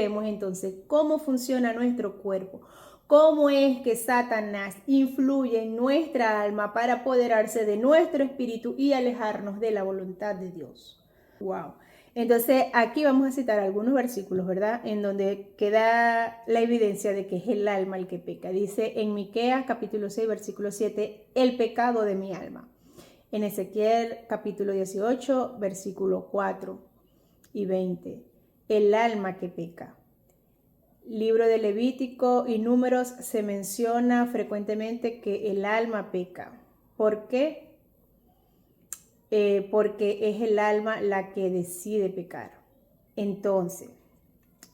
vemos entonces cómo funciona nuestro cuerpo, cómo es que Satanás influye en nuestra alma para apoderarse de nuestro espíritu y alejarnos de la voluntad de Dios. Wow. Entonces aquí vamos a citar algunos versículos, ¿verdad? En donde queda la evidencia de que es el alma el que peca. Dice en Miqueas capítulo 6 versículo 7, el pecado de mi alma. En Ezequiel capítulo 18 versículo 4 y 20, el alma que peca. Libro de Levítico y Números se menciona frecuentemente que el alma peca. ¿Por qué? Porque es el alma la que decide pecar. Entonces,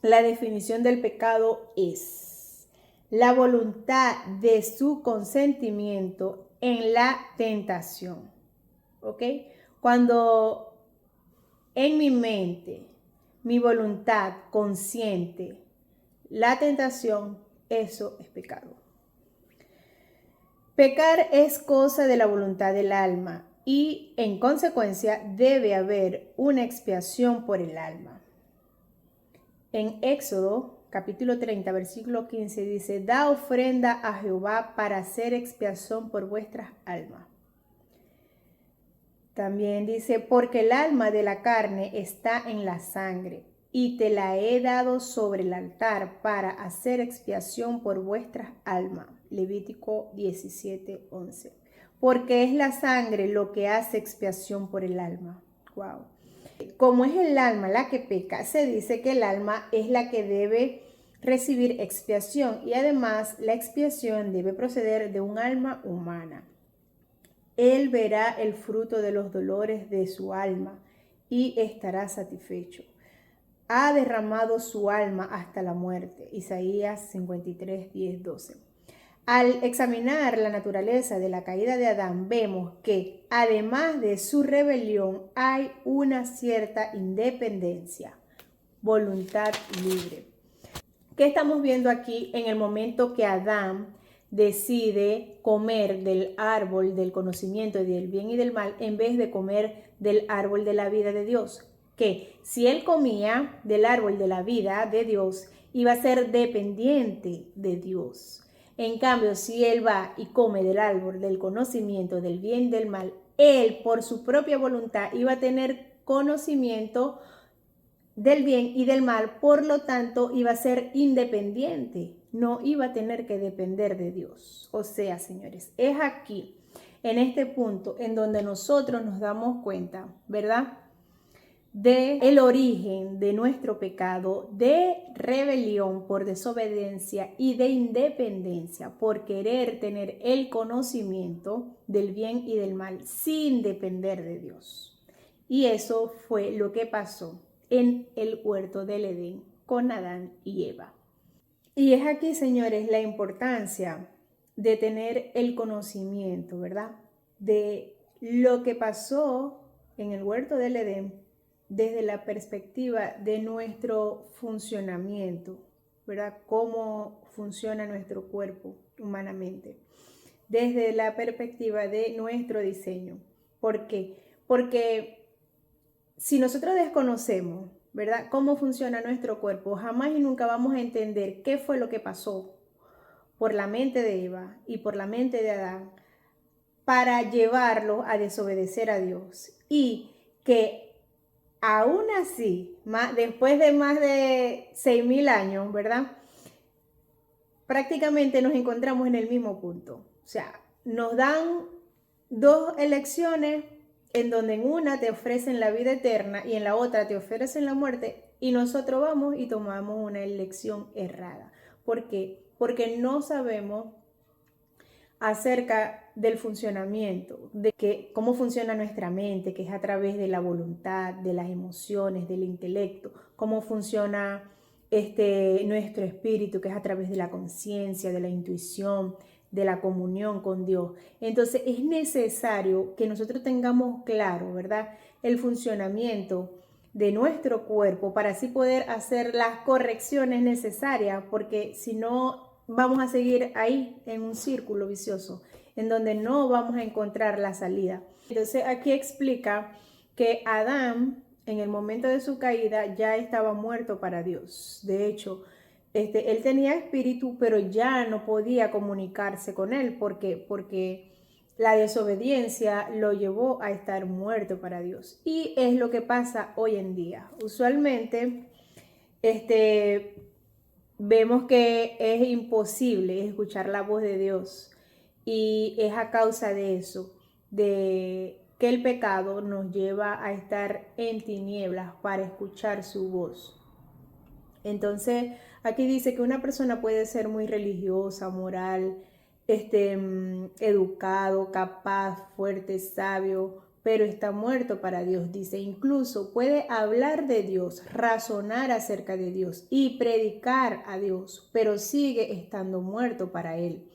la definición del pecado es la voluntad de su consentimiento en la tentación. ¿Ok? Cuando en mi mente, mi voluntad consciente la tentación, eso es pecado. Pecar es cosa de la voluntad del alma y en consecuencia debe haber una expiación por el alma. En Éxodo capítulo 30 versículo 15 dice, da ofrenda a Jehová para hacer expiación por vuestras almas. También dice, porque el alma de la carne está en la sangre, y te la he dado sobre el altar para hacer expiación por vuestras almas. Levítico 17:11. Porque es la sangre lo que hace expiación por el alma. Wow. Como es el alma la que peca, se dice que el alma es la que debe recibir expiación y además la expiación debe proceder de un alma humana. Él verá el fruto de los dolores de su alma y estará satisfecho. Ha derramado su alma hasta la muerte. Isaías 53, 10, 12. Al examinar la naturaleza de la caída de Adán, vemos que además de su rebelión hay una cierta independencia, voluntad libre. ¿Qué estamos viendo aquí en el momento que Adán decide comer del árbol del conocimiento del bien y del mal en vez de comer del árbol de la vida de Dios? Que si él comía del árbol de la vida de Dios, iba a ser dependiente de Dios. En cambio, si él va y come del árbol del conocimiento del bien y del mal, él por su propia voluntad iba a tener conocimiento del bien y del mal, por lo tanto iba a ser independiente, no iba a tener que depender de Dios. O sea, señores, es aquí, en este punto, en donde nosotros nos damos cuenta, ¿verdad?, de el origen de nuestro pecado, de rebelión por desobediencia y de independencia por querer tener el conocimiento del bien y del mal sin depender de Dios. Y eso fue lo que pasó en el huerto del Edén con Adán y Eva. Y es aquí, señores, la importancia de tener el conocimiento, ¿verdad?, de lo que pasó en el huerto del Edén desde la perspectiva de nuestro funcionamiento, ¿verdad?, cómo funciona nuestro cuerpo humanamente, desde la perspectiva de nuestro diseño. ¿Por qué? Porque si nosotros desconocemos, ¿verdad?, cómo funciona nuestro cuerpo, jamás y nunca vamos a entender qué fue lo que pasó por la mente de Eva y por la mente de Adán para llevarlo a desobedecer a Dios. Y que aún así, después de más de 6.000 años, ¿verdad?, prácticamente nos encontramos en el mismo punto. O sea, nos dan dos elecciones en donde en una te ofrecen la vida eterna y en la otra te ofrecen la muerte, y nosotros vamos y tomamos una elección errada. ¿Por qué? Porque no sabemos acerca del funcionamiento, de cómo funciona nuestra mente, que es a través de la voluntad, de las emociones, del intelecto, cómo funciona nuestro espíritu, que es a través de la conciencia, de la intuición, de la comunión con Dios. Entonces es necesario que nosotros tengamos claro, ¿verdad?, el funcionamiento de nuestro cuerpo para así poder hacer las correcciones necesarias, porque si no vamos a seguir ahí en un círculo vicioso en donde no vamos a encontrar la salida. Entonces aquí explica que Adán en el momento de su caída ya estaba muerto para Dios. De hecho, él tenía espíritu, pero ya no podía comunicarse con él porque la desobediencia lo llevó a estar muerto para Dios. Y es lo que pasa hoy en día. Usualmente, vemos que es imposible escuchar la voz de Dios y es a causa de eso, de que el pecado nos lleva a estar en tinieblas para escuchar su voz. Entonces, aquí dice que una persona puede ser muy religiosa, moral, educado, capaz, fuerte, sabio, pero está muerto para Dios. Dice, incluso puede hablar de Dios, razonar acerca de Dios y predicar a Dios, pero sigue estando muerto para Él.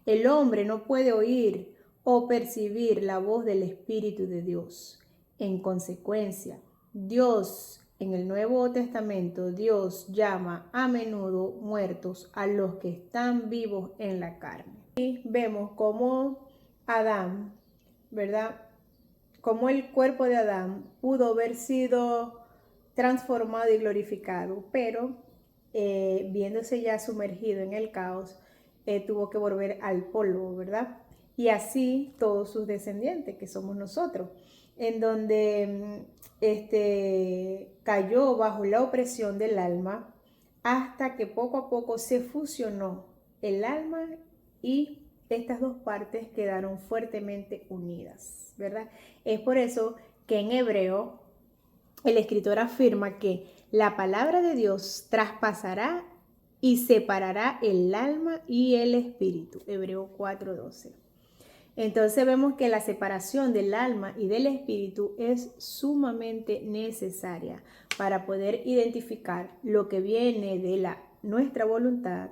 El hombre no puede oír o percibir la voz del Espíritu de Dios. En consecuencia, Dios, en el Nuevo Testamento, Dios llama a menudo muertos a los que están vivos en la carne. Y vemos cómo Adán, ¿verdad? Cómo el cuerpo de Adán pudo haber sido transformado y glorificado, pero viéndose ya sumergido en el caos, tuvo que volver al polvo, ¿verdad? Y así todos sus descendientes, que somos nosotros, en donde cayó bajo la opresión del alma hasta que poco a poco se fusionó el alma y estas dos partes quedaron fuertemente unidas, ¿verdad? Es por eso que en hebreo el escritor afirma que la palabra de Dios traspasará y separará el alma y el espíritu. Hebreo 4:12. Entonces vemos que la separación del alma y del espíritu es sumamente necesaria para poder identificar lo que viene de nuestra voluntad,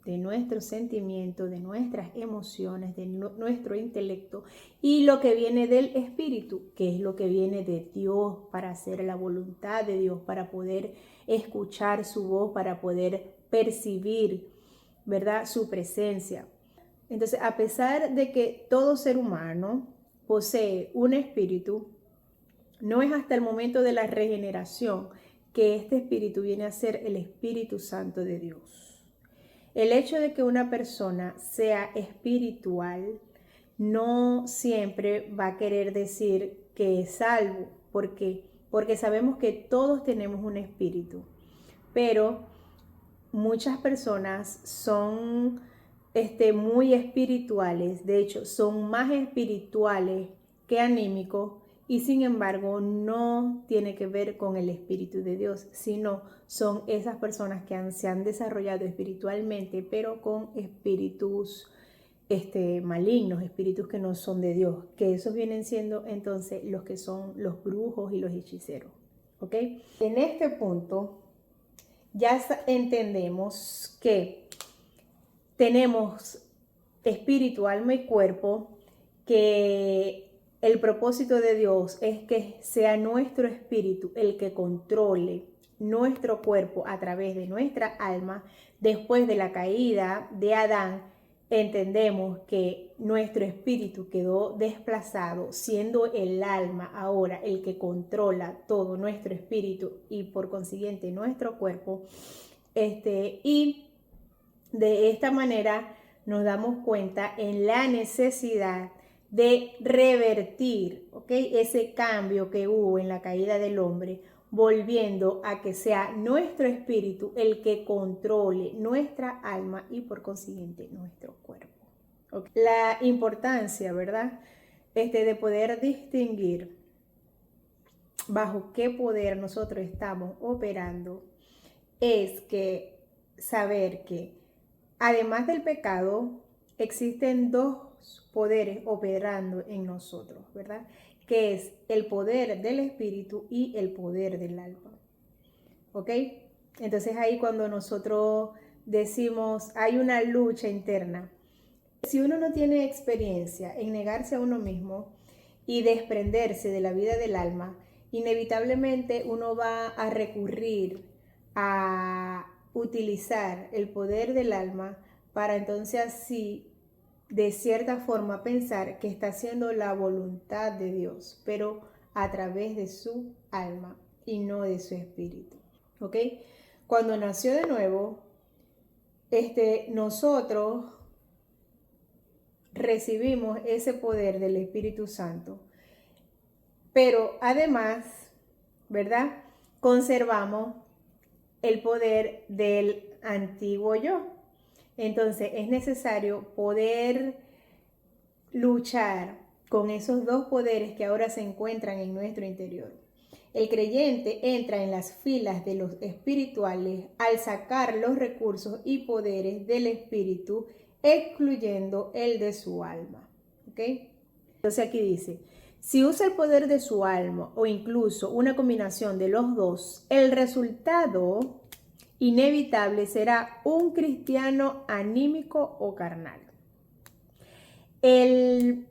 de nuestros sentimientos, de nuestras emociones, de nuestro intelecto y lo que viene del espíritu, que es lo que viene de Dios para hacer la voluntad de Dios, para poder escuchar su voz, para poder percibir, ¿verdad?, su presencia. Entonces, a pesar de que todo ser humano posee un espíritu, no es hasta el momento de la regeneración que este espíritu viene a ser el Espíritu Santo de Dios. El hecho de que una persona sea espiritual no siempre va a querer decir que es salvo. ¿Por qué? Porque sabemos que todos tenemos un espíritu, pero muchas personas son muy espirituales, de hecho son más espirituales que anímicos y sin embargo no tiene que ver con el Espíritu de Dios, sino son esas personas que se han desarrollado espiritualmente pero con espíritus malignos, espíritus que no son de Dios, que esos vienen siendo entonces los que son los brujos y los hechiceros, ¿ok? En este punto ya entendemos que tenemos espíritu, alma y cuerpo, que el propósito de Dios es que sea nuestro espíritu el que controle nuestro cuerpo a través de nuestra alma. Después de la caída de Adán, entendemos que nuestro espíritu quedó desplazado, siendo el alma ahora el que controla todo nuestro espíritu y por consiguiente nuestro cuerpo. Y de esta manera nos damos cuenta en la necesidad de revertir, ese cambio que hubo en la caída del hombre, volviendo a que sea nuestro espíritu el que controle nuestra alma y por consiguiente nuestro cuerpo. La importancia, ¿verdad?, de poder distinguir bajo qué poder nosotros estamos operando es que saber que además del pecado, existen dos poderes operando en nosotros, ¿verdad? Que es el poder del espíritu y el poder del alma, ¿ok? Entonces ahí cuando nosotros decimos hay una lucha interna, si uno no tiene experiencia en negarse a uno mismo y desprenderse de la vida del alma, inevitablemente uno va a recurrir a utilizar el poder del alma para entonces así de cierta forma pensar que está haciendo la voluntad de Dios, pero a través de su alma. y no de su espíritu. ¿Ok? Cuando nació de nuevo, nosotros recibimos ese poder del Espíritu Santo. Pero además, ¿verdad? Conservamos el poder del antiguo yo. Entonces es necesario poder luchar con esos dos poderes que ahora se encuentran en nuestro interior. El creyente entra en las filas de los espirituales al sacar los recursos y poderes del espíritu, excluyendo el de su alma. ¿Ok? Entonces aquí dice, si usa el poder de su alma o incluso una combinación de los dos, el resultado inevitable será un cristiano anímico o carnal. El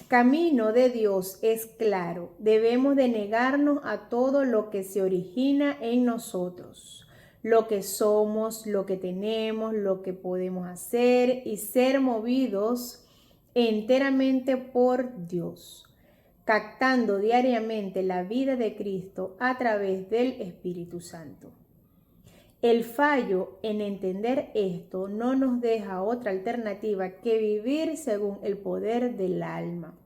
camino de Dios es claro. Debemos de negarnos a todo lo que se origina en nosotros, lo que somos, lo que tenemos, lo que podemos hacer y ser movidos enteramente por Dios, captando diariamente la vida de Cristo a través del Espíritu Santo. El fallo en entender esto no nos deja otra alternativa que vivir según el poder del alma.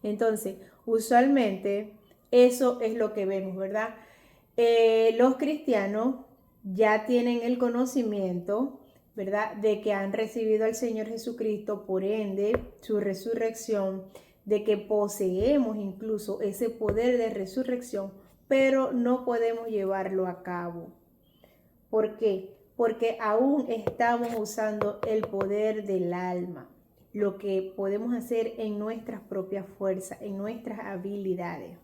Entonces, usualmente eso es lo que vemos, ¿verdad? Los cristianos ya tienen el conocimiento, ¿verdad? De que han recibido al Señor Jesucristo, por ende, su resurrección, de que poseemos incluso ese poder de resurrección, pero no podemos llevarlo a cabo. ¿Por qué? Porque aún estamos usando el poder del alma, lo que podemos hacer en nuestras propias fuerzas, en nuestras habilidades.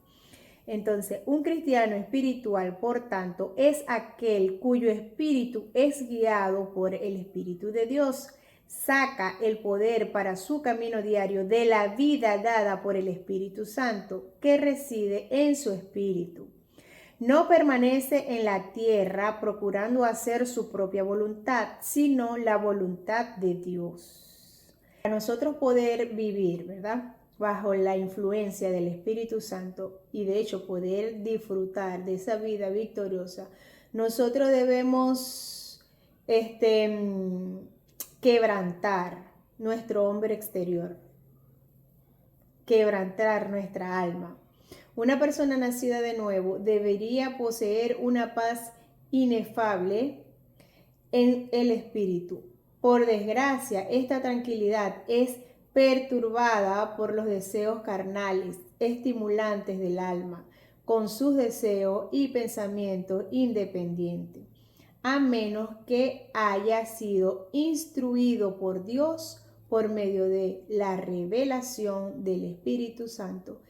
Entonces, un cristiano espiritual, por tanto, es aquel cuyo espíritu es guiado por el Espíritu de Dios. Saca el poder para su camino diario de la vida dada por el Espíritu Santo, que reside en su espíritu. No permanece en la tierra procurando hacer su propia voluntad, sino la voluntad de Dios. Para nosotros poder vivir, ¿verdad?, bajo la influencia del Espíritu Santo y de hecho poder disfrutar de esa vida victoriosa, nosotros debemos quebrantar nuestro hombre exterior, quebrantar nuestra alma. Una persona nacida de nuevo debería poseer una paz inefable en el espíritu. Por desgracia, esta tranquilidad es perturbada por los deseos carnales, estimulantes del alma, con sus deseos y pensamientos independientes, a menos que haya sido instruido por Dios por medio de la revelación del Espíritu Santo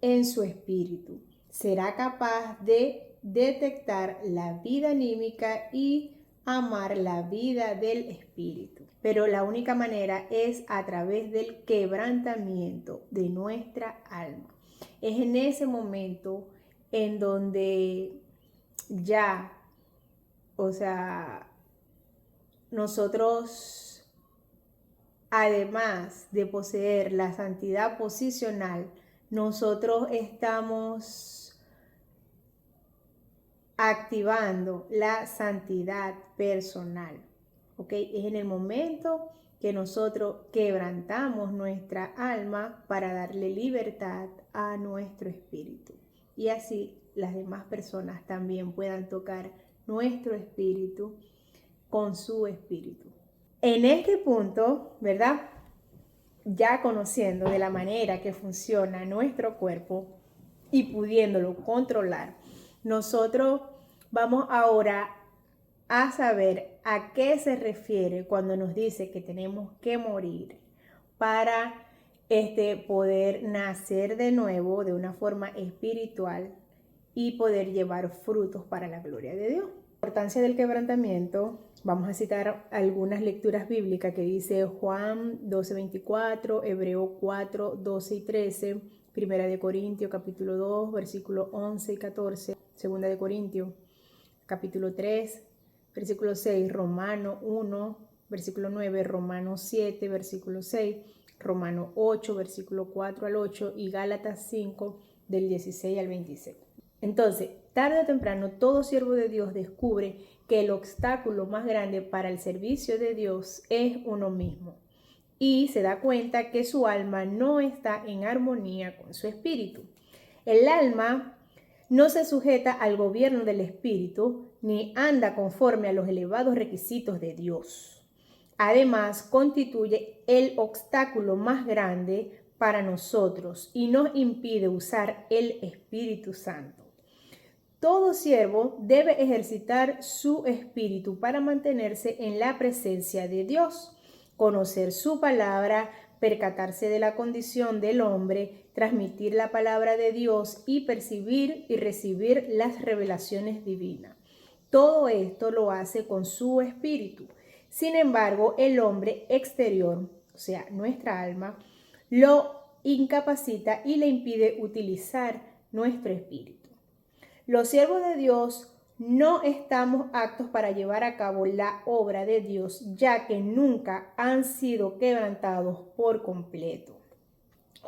en su espíritu. Será capaz de detectar la vida anímica y amar la vida del espíritu. Pero la única manera es a través del quebrantamiento de nuestra alma. Es en ese momento en donde ya, nosotros, además de poseer la santidad posicional, nosotros estamos activando la santidad personal, ¿ok? Es en el momento que nosotros quebrantamos nuestra alma para darle libertad a nuestro espíritu. Y así las demás personas también puedan tocar nuestro espíritu con su espíritu. En este punto, ¿verdad?, ya conociendo de la manera que funciona nuestro cuerpo y pudiéndolo controlar, nosotros vamos ahora a saber a qué se refiere cuando nos dice que tenemos que morir para poder nacer de nuevo de una forma espiritual y poder llevar frutos para la gloria de Dios. La importancia del quebrantamiento, vamos a citar algunas lecturas bíblicas que dice Juan 12:24, Hebreo 4, 12 y 13, Primera de Corintios capítulo 2, versículos 11 y 14, Segunda de Corintios capítulo 3, versículo 6, Romano 1, versículo 9, Romano 7, versículo 6, Romano 8, versículo 4 al 8 y Gálatas 5, del 16 al 26. Entonces, tarde o temprano, todo siervo de Dios descubre que el obstáculo más grande para el servicio de Dios es uno mismo. Y se da cuenta que su alma no está en armonía con su espíritu. El alma no se sujeta al gobierno del espíritu ni anda conforme a los elevados requisitos de Dios. Además, constituye el obstáculo más grande para nosotros y nos impide usar el Espíritu Santo. Todo siervo debe ejercitar su espíritu para mantenerse en la presencia de Dios, conocer su palabra, percatarse de la condición del hombre, transmitir la palabra de Dios y percibir y recibir las revelaciones divinas. Todo esto lo hace con su espíritu. Sin embargo, el hombre exterior, o sea, nuestra alma, lo incapacita y le impide utilizar nuestro espíritu. Los siervos de Dios no estamos aptos para llevar a cabo la obra de Dios, ya que nunca han sido quebrantados por completo.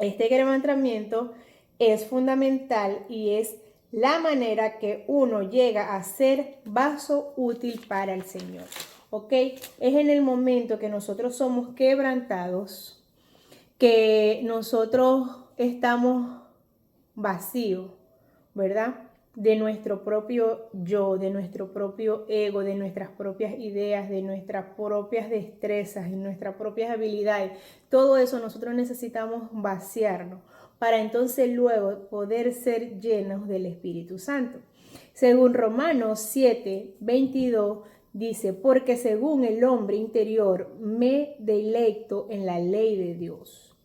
Este quebrantamiento es fundamental y es la manera que uno llega a ser vaso útil para el Señor. ¿Ok? Es en el momento que nosotros somos quebrantados, que nosotros estamos vacíos, ¿verdad? De nuestro propio yo, de nuestro propio ego, de nuestras propias ideas, de nuestras propias destrezas y nuestras propias habilidades. Todo eso nosotros necesitamos vaciarnos para entonces luego poder ser llenos del Espíritu Santo. Según Romanos 7:22 dice, porque según el hombre interior me deleito en la ley de Dios.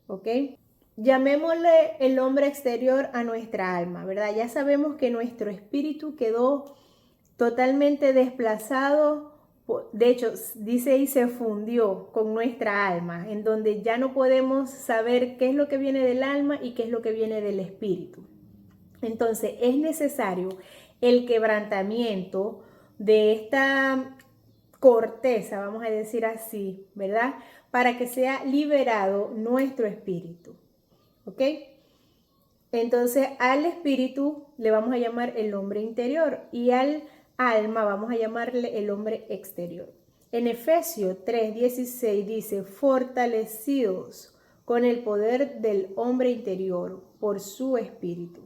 ¿Ok? Llamémosle el hombre exterior a nuestra alma, ¿verdad? Ya sabemos que nuestro espíritu quedó totalmente desplazado, de hecho, dice y se fundió con nuestra alma, en donde ya no podemos saber qué es lo que viene del alma y qué es lo que viene del espíritu. Entonces, es necesario el quebrantamiento de esta corteza, vamos a decir así, ¿verdad? Para que sea liberado nuestro espíritu. ¿Ok? Entonces al espíritu le vamos a llamar el hombre interior y al alma vamos a llamarle el hombre exterior. En Efesios 3:16 dice, fortalecidos con el poder del hombre interior por su espíritu.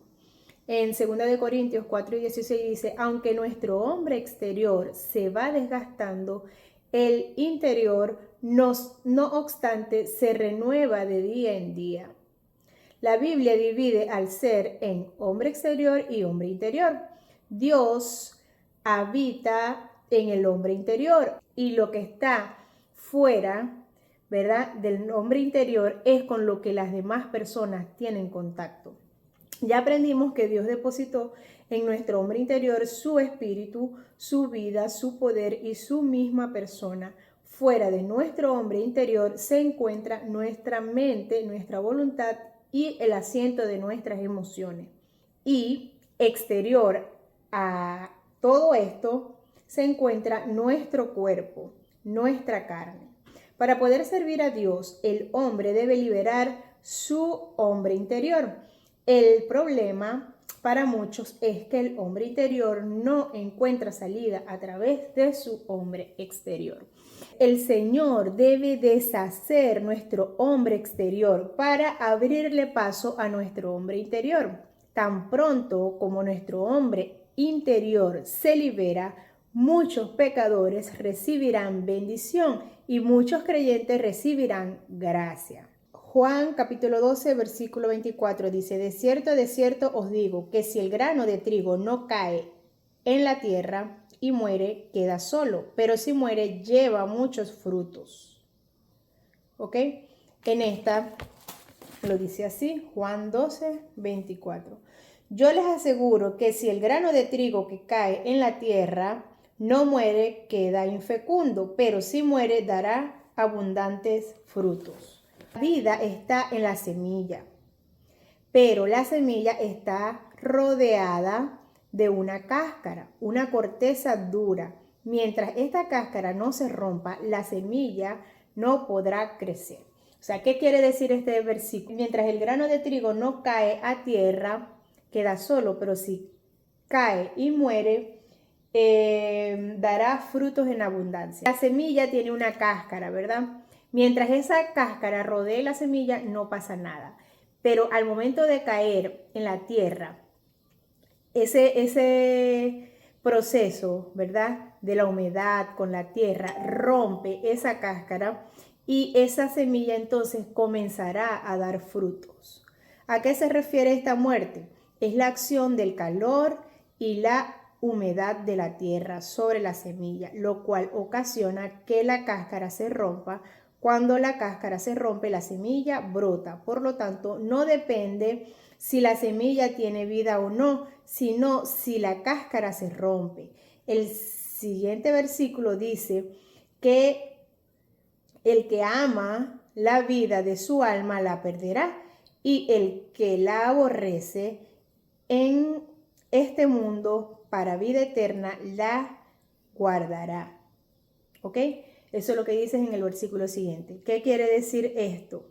En 2 Corintios 4:16 dice, aunque nuestro hombre exterior se va desgastando, el interior no obstante se renueva de día en día. La Biblia divide al ser en hombre exterior y hombre interior. Dios habita en el hombre interior y lo que está fuera, ¿verdad?, del hombre interior es con lo que las demás personas tienen contacto. Ya aprendimos que Dios depositó en nuestro hombre interior su espíritu, su vida, su poder y su misma persona. Fuera de nuestro hombre interior se encuentra nuestra mente, nuestra voluntad y el asiento de nuestras emociones. Y exterior a todo esto se encuentra nuestro cuerpo, nuestra carne. Para poder servir a Dios, el hombre debe liberar su hombre interior. El problema para muchos es que el hombre interior no encuentra salida a través de su hombre exterior. El Señor debe deshacer nuestro hombre exterior para abrirle paso a nuestro hombre interior. Tan pronto como nuestro hombre interior se libera, muchos pecadores recibirán bendición y muchos creyentes recibirán gracia. Juan capítulo 12, versículo 24 dice, de cierto os digo que si el grano de trigo no cae en la tierra y muere, queda solo, pero si muere, lleva muchos frutos. ¿Ok? En esta lo dice así, Juan 12, 24. Yo les aseguro que si el grano de trigo que cae en la tierra no muere, queda infecundo, pero si muere, dará abundantes frutos. La vida está en la semilla, pero la semilla está rodeada de una cáscara, una corteza dura. Mientras esta cáscara no se rompa, la semilla no podrá crecer. O sea, ¿qué quiere decir este versículo? Mientras el grano de trigo no cae a tierra, queda solo, pero si cae y muere, dará frutos en abundancia. La semilla tiene una cáscara, ¿verdad? Mientras esa cáscara rodee la semilla, no pasa nada. Pero al momento de caer en la tierra, ese proceso, ¿verdad? De la humedad con la tierra rompe esa cáscara y esa semilla entonces comenzará a dar frutos. ¿A qué se refiere esta muerte? Es la acción del calor y la humedad de la tierra sobre la semilla, lo cual ocasiona que la cáscara se rompa. Cuando la cáscara se rompe, la semilla brota. Por lo tanto, no depende si la semilla tiene vida o no, sino si la cáscara se rompe. El siguiente versículo dice que el que ama la vida de su alma la perderá, y el que la aborrece en este mundo para vida eterna la guardará. ¿Ok? Eso es lo que dice en el versículo siguiente. ¿Qué quiere decir esto?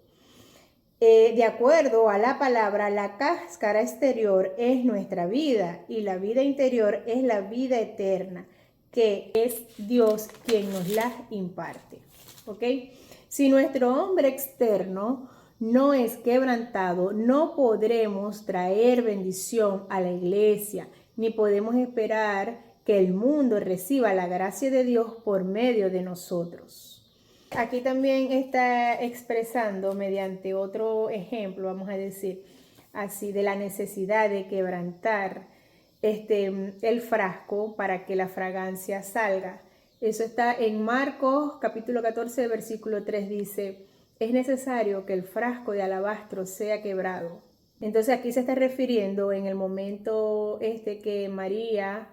De acuerdo a la palabra, la cáscara exterior es nuestra vida y la vida interior es la vida eterna, que es Dios quien nos la imparte. ¿Ok? Si nuestro hombre externo no es quebrantado, no podremos traer bendición a la iglesia, ni podemos esperar que el mundo reciba la gracia de Dios por medio de nosotros. Aquí también está expresando mediante otro ejemplo, vamos a decir así, de la necesidad de quebrantar el frasco para que la fragancia salga. Eso está en Marcos capítulo 14, versículo 3, dice: es necesario que el frasco de alabastro sea quebrado. Entonces aquí se está refiriendo en el momento que María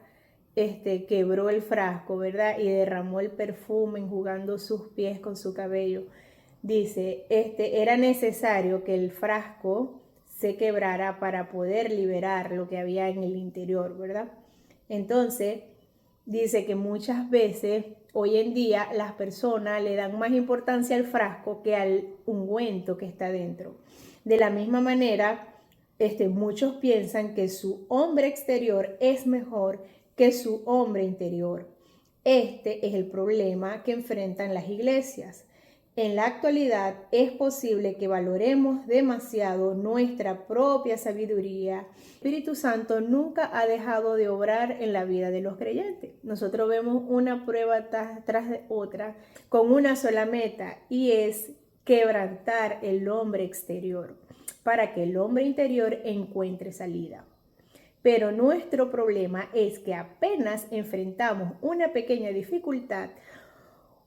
quebró el frasco, ¿verdad? Y derramó el perfume enjugando sus pies con su cabello. Dice, era necesario que el frasco se quebrara para poder liberar lo que había en el interior, ¿verdad? Entonces, dice que muchas veces, hoy en día, las personas le dan más importancia al frasco que al ungüento que está dentro. De la misma manera, muchos piensan que su hombre exterior es mejor que su hombre interior. Este es el problema que enfrentan las iglesias. En la actualidad es posible que valoremos demasiado nuestra propia sabiduría. El Espíritu Santo nunca ha dejado de obrar en la vida de los creyentes. Nosotros vemos una prueba tras de otra con una sola meta, y es quebrantar el hombre exterior para que el hombre interior encuentre salida. Pero nuestro problema es que apenas enfrentamos una pequeña dificultad,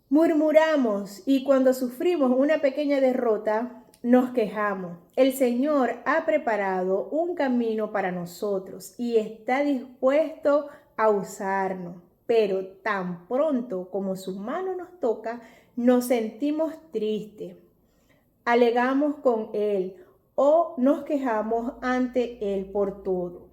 murmuramos, y cuando sufrimos una pequeña derrota, nos quejamos. El Señor ha preparado un camino para nosotros y está dispuesto a usarnos. Pero tan pronto como su mano nos toca, nos sentimos tristes, alegamos con Él o nos quejamos ante Él por todo.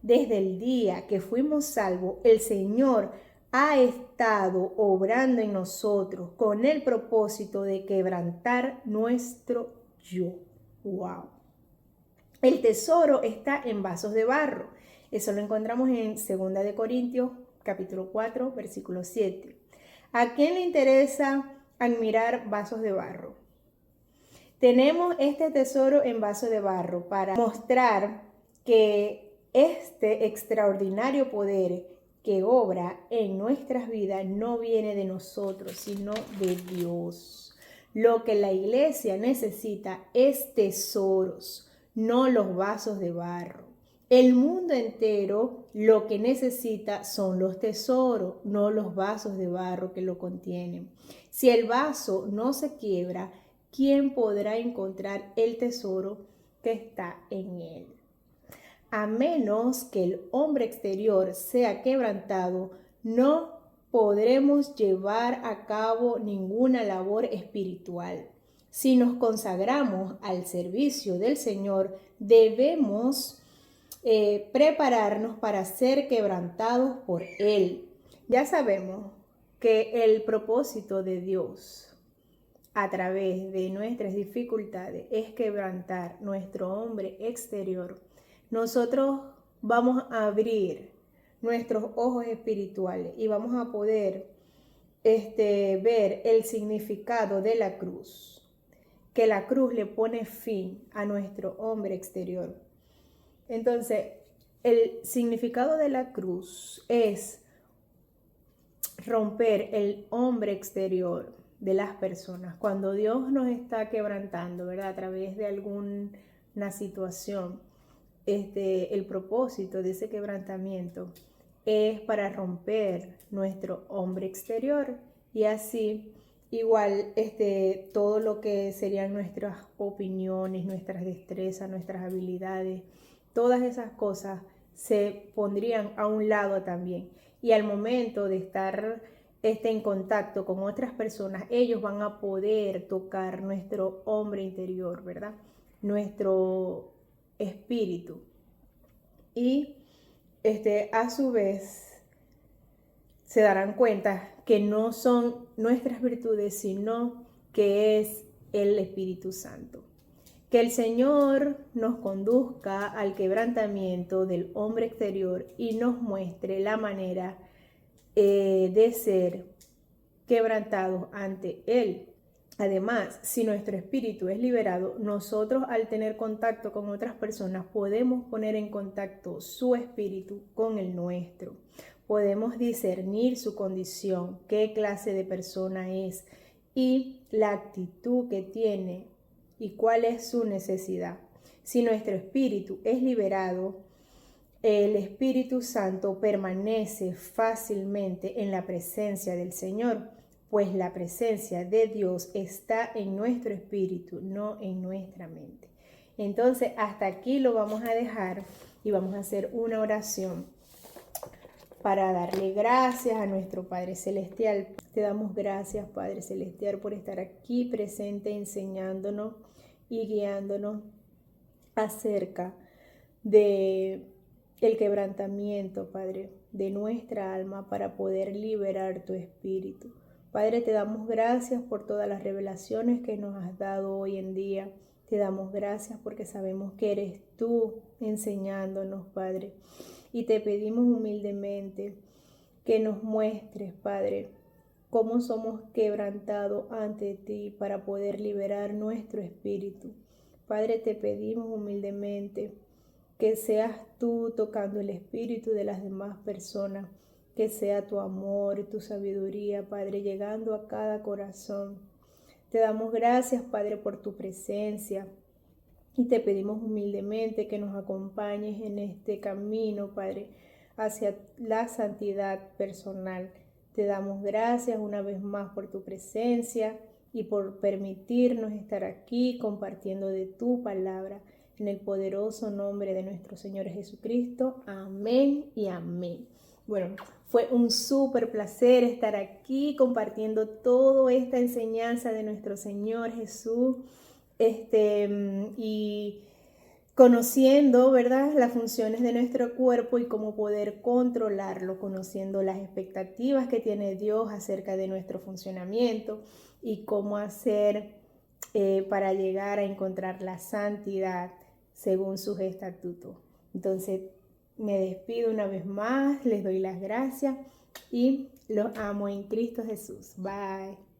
Desde el día que fuimos salvos, el Señor ha estado obrando en nosotros con el propósito de quebrantar nuestro yo. ¡Wow! El tesoro está en vasos de barro. Eso lo encontramos en 2 Corintios, capítulo 4, versículo 7. ¿A quién le interesa admirar vasos de barro? Tenemos este tesoro en vaso de barro para mostrar que este extraordinario poder que obra en nuestras vidas no viene de nosotros, sino de Dios. Lo que la iglesia necesita es tesoros, no los vasos de barro. El mundo entero lo que necesita son los tesoros, no los vasos de barro que lo contienen. Si el vaso no se quiebra, ¿quién podrá encontrar el tesoro que está en él? A menos que el hombre exterior sea quebrantado, no podremos llevar a cabo ninguna labor espiritual. Si nos consagramos al servicio del Señor, debemos prepararnos para ser quebrantados por Él. Ya sabemos que el propósito de Dios a través de nuestras dificultades es quebrantar nuestro hombre exterior. nosotros vamos a abrir nuestros ojos espirituales y vamos a poder ver el significado de la cruz, que la cruz le pone fin a nuestro hombre exterior. Entonces, el significado de la cruz es romper el hombre exterior de las personas. Cuando Dios nos está quebrantando, ¿verdad? A través de alguna situación, el propósito de ese quebrantamiento es para romper nuestro hombre exterior y así igual todo lo que serían nuestras opiniones, nuestras destrezas, nuestras habilidades, todas esas cosas se pondrían a un lado también. Y al momento de estar en contacto con otras personas, ellos van a poder tocar nuestro hombre interior, ¿verdad? Nuestro espíritu. Y a su vez se darán cuenta que no son nuestras virtudes, sino que es el Espíritu Santo. Que el Señor nos conduzca al quebrantamiento del hombre exterior y nos muestre la manera de ser quebrantados ante Él. Además, si nuestro espíritu es liberado, nosotros al tener contacto con otras personas podemos poner en contacto su espíritu con el nuestro. Podemos discernir su condición, qué clase de persona es y la actitud que tiene y cuál es su necesidad. Si nuestro espíritu es liberado, el Espíritu Santo permanece fácilmente en la presencia del Señor, pues la presencia de Dios está en nuestro espíritu, no en nuestra mente. Entonces, hasta aquí lo vamos a dejar y vamos a hacer una oración para darle gracias a nuestro Padre Celestial. Te damos gracias, Padre Celestial, por estar aquí presente, enseñándonos y guiándonos acerca de el quebrantamiento, Padre, de nuestra alma para poder liberar tu espíritu. Padre, te damos gracias por todas las revelaciones que nos has dado hoy en día. Te damos gracias porque sabemos que eres tú enseñándonos, Padre. Y te pedimos humildemente que nos muestres, Padre, cómo somos quebrantados ante ti para poder liberar nuestro espíritu. Padre, te pedimos humildemente que seas tú tocando el espíritu de las demás personas, que sea tu amor y tu sabiduría, Padre, llegando a cada corazón. Te damos gracias, Padre, por tu presencia y te pedimos humildemente que nos acompañes en este camino, Padre, hacia la santidad personal. Te damos gracias una vez más por tu presencia y por permitirnos estar aquí compartiendo de tu palabra. En el poderoso nombre de nuestro Señor Jesucristo. Amén y amén. Bueno, fue un súper placer estar aquí compartiendo toda esta enseñanza de nuestro Señor Jesús y conociendo, ¿verdad?, las funciones de nuestro cuerpo y cómo poder controlarlo, conociendo las expectativas que tiene Dios acerca de nuestro funcionamiento y cómo hacer para llegar a encontrar la santidad según sus estatutos. Entonces, me despido una vez más, les doy las gracias y los amo en Cristo Jesús. Bye.